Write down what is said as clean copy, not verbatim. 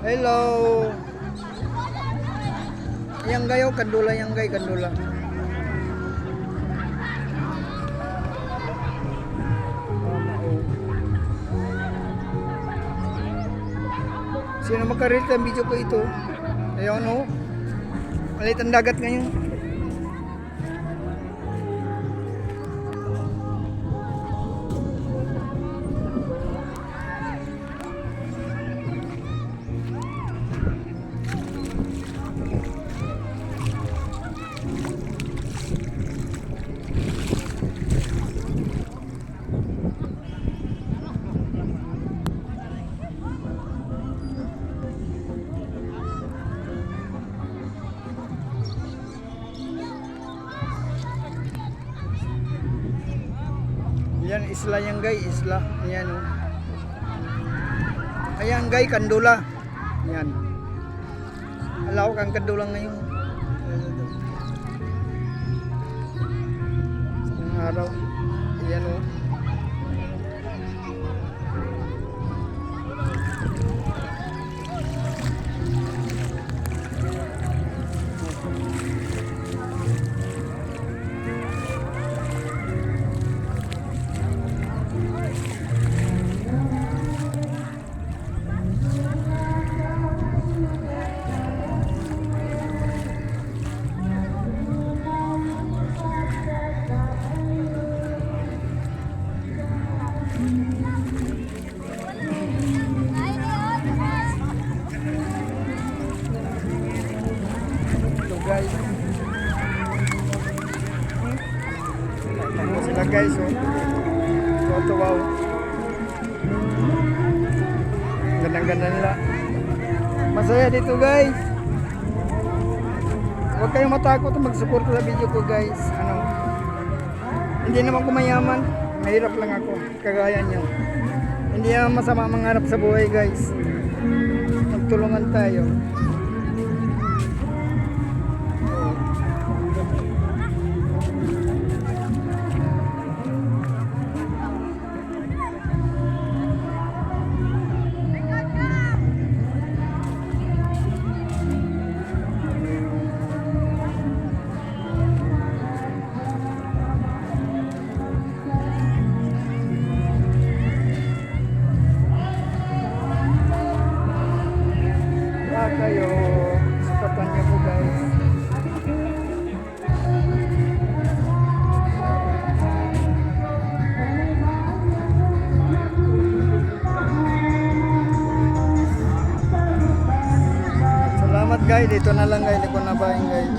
Hello. Yang gayo kandula yang gay kandula. Sino makarelate ang video ko ito? Ayun no. Malit ang dagat ngayon. Yan isla yang gay, isla. Yan oh. Ayan gay, kandula. Yan. Alaw kang kandula ngayon. Sa araw. Yan oh. Guys, ito sila guys oh. Ito wow, gandang-ganda nila, masaya dito guys. Huwag kayong matakot mag-support sa video ko guys. Hindi naman ko mayaman, mahirap lang ako kagaya nyo. Hindi naman masama mangarap sa buhay guys, magtulungan tayo. Kayo, supportan niyo po guys. Salamat guys, dito na lang guys, hindi ko na bahin guys.